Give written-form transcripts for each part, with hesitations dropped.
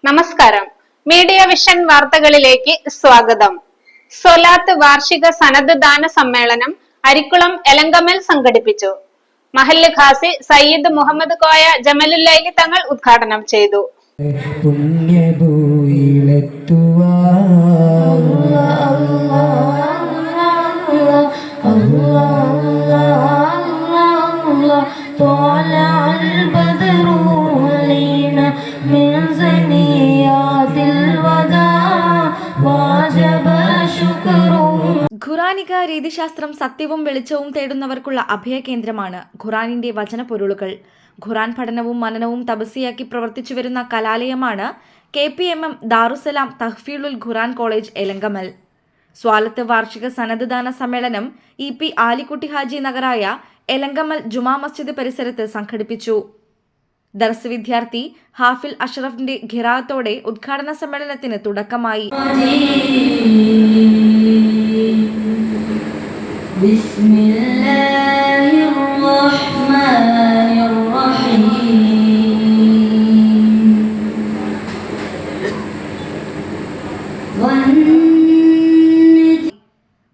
നമസ്കാരം. Media vision വാർത്തകളിലേക്ക് സ്വാഗതം. സ്വലാത്ത് വാർഷിക സനദ് ദാന സമ്മേളനം അരിക്കുളം എലങ്കമൽ സംഘടിപ്പിച്ചു. മഹല്ല് ഖാസി സയ്യിദ് മുഹമ്മദ് കോയ ജമലുല്ലൈലി തങ്ങൾ ഉദ്ഘാടനം ചെയ്തു. ഖുറാനിക രീതിശാസ്ത്രം സത്യവും വെളിച്ചവും തേടുന്നവർക്കുള്ള അഭയകേന്ദ്രമാണ് ഖുറാനിന്റെ വചനപ്പൊരുളുകൾ. ഖുറാൻ പഠനവും മനനവും തപസ്യയാക്കി പ്രവർത്തിച്ചു വരുന്ന കലാലയമാണ് KPMM ദാറുസലാം തഹ്ഫീലുൽ ഖുറാൻ കോളേജ് എലങ്കമൽ. സ്വാലത്ത് വാർഷിക സനദ് ദാന സമ്മേളനം EP ആലിക്കുട്ടി ഹാജി നഗറായ എലങ്കമൽ ജുമാ മസ്ജിദ് പരിസരത്ത് സംഘടിപ്പിച്ചു. ദർസ് വിദ്യാർത്ഥി ഹാഫിൽ അഷ്റഫിന്റെ ഖിറാഅത്തോടെ ഉദ്ഘാടന സമ്മേളനത്തിന് തുടക്കമായി.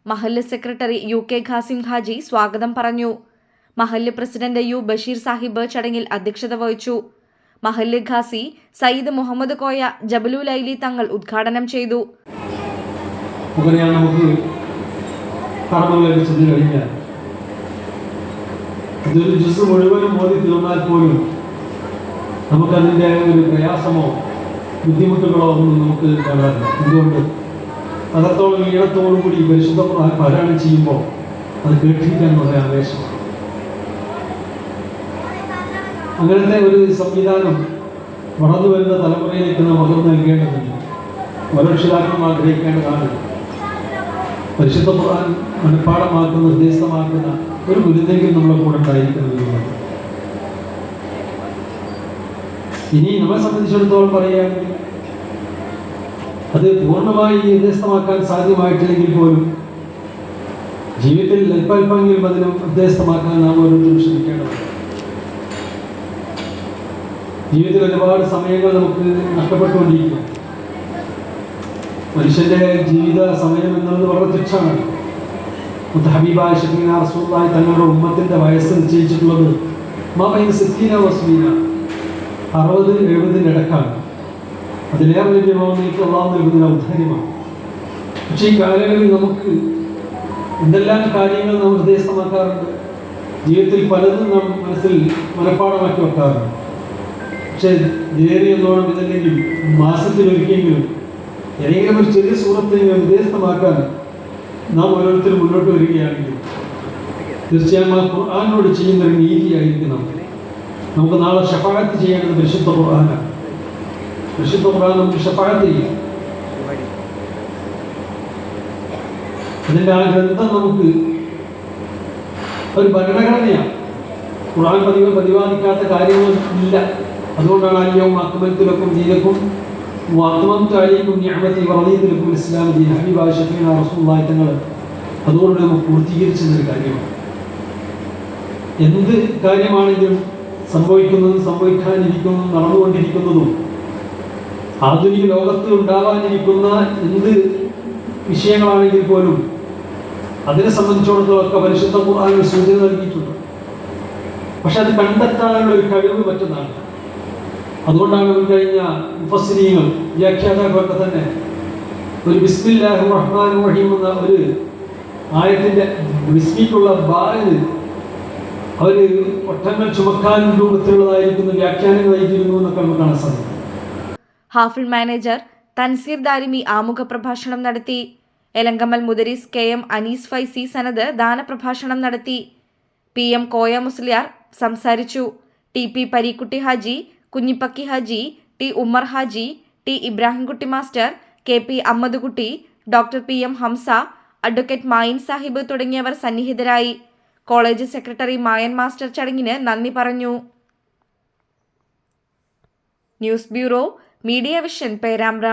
മഹല്ല് സെക്രട്ടറി UK ഖാസിം ഹാജി സ്വാഗതം പറഞ്ഞു. മഹല്ല് പ്രസിഡന്റ് U ബഷീർ സാഹിബ് ചടങ്ങിൽ അധ്യക്ഷത വഹിച്ചു. മഹല്ല് ഖാസി സയ്യിദ് മുഹമ്മദ് കോയ ജബലുല്ലൈലി തങ്ങൾ ഉദ്ഘാടനം ചെയ്തു. ഇതൊരു ജ്യൂസ് മുഴുവനും മോദി തീർന്നാൽ പോലും നമുക്കതിൻ്റെ ഒരു പ്രയാസമോ ബുദ്ധിമുട്ടുകളോ ഒന്നും നമുക്ക് കാണാറില്ല. എന്തുകൊണ്ട് അത്രത്തോളം ഈണത്തോടു കൂടി പരിശുദ്ധ ഖുർആൻ പാരായണം ചെയ്യുമ്പോൾ അത് കേട്ടിരിക്കാൻ വളരെ ആവേശമാണ്. അങ്ങനത്തെ ഒരു സംവിധാനം വളർന്നു വരുന്ന തലമുറയിലേക്ക് നാം പകർന്നു നൽകേണ്ടതുണ്ട്. ഓരോ രക്ഷിതാക്കളും ആഗ്രഹിക്കേണ്ടതാണ് പരിശുദ്ധ ഖുർആൻ മനഃപ്പാഠമാക്കുന്ന ഹൃദയസ്ഥമാക്കുന്ന ഒരു ഗുരുതെങ്കിലും നമ്മളെ കൂടെ ഉണ്ടായിരിക്കണമെന്നുള്ളത്. ഇനി നമ്മളെ സംബന്ധിച്ചിടത്തോളം പറയുകയാണെങ്കിൽ അത് പൂർണ്ണമായി ഹൃദയസ്ഥമാക്കാൻ സാധ്യമായിട്ടില്ലെങ്കിൽ പോലും ജീവിതത്തിൽ അല്പമെങ്കിലും അതിനെ ഹൃദയസ്ഥമാക്കാൻ നാം ഓരോരുത്തരും ശ്രമിക്കേണ്ടതുണ്ട്. ജീവിതത്തിൽ ഒരുപാട് സമയങ്ങൾ നമുക്ക് നഷ്ടപ്പെട്ടുകൊണ്ടിരിക്കും. മനുഷ്യന്റെ ജീവിത സമയം എന്നുള്ളത് വളരെ തുച്ഛമാണ്. ഹബീബായ ഷഫീന റസൂലുള്ളാഹി തങ്ങളുടെ ഉമ്മത്തിന്റെ വയസ്സ് നിശ്ചയിച്ചിട്ടുള്ളത് 60-70 ഇടക്കാണ്. അതിലേറെ ലഭ്യമാവുന്നേക്ക് അള്ളാഹു നൽകുന്ന ഔദാര്യമാണ്. പക്ഷേ ഈ കാലയളവിൽ നമുക്ക് എന്തെല്ലാം കാര്യങ്ങൾ നാം ഹൃദയസ്ഥമാക്കാറുണ്ട്. ജീവിതത്തിൽ പലതും നാം മനസ്സിൽ മനഃപ്പാഠമാക്കി വെക്കാറുണ്ട്. പക്ഷേ നേരിയെന്നോണം ഇതല്ലെങ്കിൽ മാസത്തിലൊരിക്കെങ്കിലും ഏതെങ്കിലും ഒരു ചെറിയ സൂറത്തിനെ ഹൃദയസ്ഥമാക്കാൻ നാം ഓരോരുത്തരും മുന്നോട്ട് വരികയാണെങ്കിൽ തീർച്ചയായും ആ ഖുർആനോട് ചെയ്യുന്നൊരു നീതിയായിരിക്കണം. നമുക്ക് നാളെ ശഫാഅത്ത് ചെയ്യേണ്ടത് പരിശുദ്ധ ഖുർആനാണ്. പരിശുദ്ധ ഖുർആൻ നമുക്ക് ശഫാഅത്ത് ചെയ്യും. അതിൻ്റെ ആ ഗ്രന്ഥം നമുക്ക് ഒരു ഭരണഘടനയാണ്. ഖുർആൻ പ്രതിപാദിക്കാത്ത കാര്യങ്ങൾ ഇല്ല. അതുകൊണ്ടാണ് അല്യവും അക്മൽത്തുലക്കും ദീനക്കും വഅത്മംതു അലൈക്കും നിഅമതി വറദീതു ലക്കും ഇസ്ലാം ദീന ഹബീബായ ഷഫീന റസൂലുള്ളാഹി തങ്ങൾ അതുകൊണ്ട് നമുക്ക് പൂർത്തീകരിച്ചൊരു കാര്യമാണ്. എന്ത് കാര്യമാണെങ്കിലും സംഭവിക്കുന്നതും സംഭവിക്കാനിരിക്കുന്നതും നടന്നുകൊണ്ടിരിക്കുന്നതും ആധുനിക ലോകത്ത് ഉണ്ടാകാനിരിക്കുന്ന എന്ത് വിഷയങ്ങളാണെങ്കിൽ പോലും അതിനെ സംബന്ധിച്ചിടത്തോളം പരിശുദ്ധ ഖുർആനിൽ സൂചന നൽകിയിട്ടുണ്ട്. പക്ഷെ അത് കണ്ടെത്താനുള്ള ഒരു കഴിവ് മറ്റൊന്നാണ്. അതുകൊണ്ടാണ് കഴിഞ്ഞ മുഫസ്സിരീങ്ങൾ വ്യാഖ്യാതാക്കളൊക്കെ തന്നെ ഒരു ബിസ്മില്ലാഹിർ റഹ്മാനിർ റഹീം എന്ന ഒരു ആയത്തിൻ്റെ ബിസ്മിക്കുള്ള ബാല് അവർ ഒട്ടങ്ങൾ ചുമക്കാൻ രൂപത്തിലുള്ളതായിരിക്കുന്ന വ്യാഖ്യാനങ്ങൾ നൽകിയിരുന്നു എന്നൊക്കെ നമുക്ക് കാണാൻ സാധിക്കും. ഹാഫിൾ മാനേജർ തൻസീർ ദാരിമി ആമുഖ പ്രഭാഷണം നടത്തി. എലങ്കമൽ മുദരിസ് KM അനീസ് ഫൈസി സനദ് ദാന പ്രഭാഷണം നടത്തി. PM കോയ മുസ്ലിയാർ സംസാരിച്ചു. TP Parikkutty Haji, Kunhipakki Haji, T Ummer Haji, T Ibrahimkutty master, KP Ammadukutty, doctor PM Hamsa, advocate Mayin Sahib തുടങ്ങിയവർ സന്നിഹിതരായി. കോളേജ് സെക്രട്ടറി മായൻ മാസ്റ്റർ ചടങ്ങിന് നന്ദി പറഞ്ഞു. News bureau, media vision, Perambra.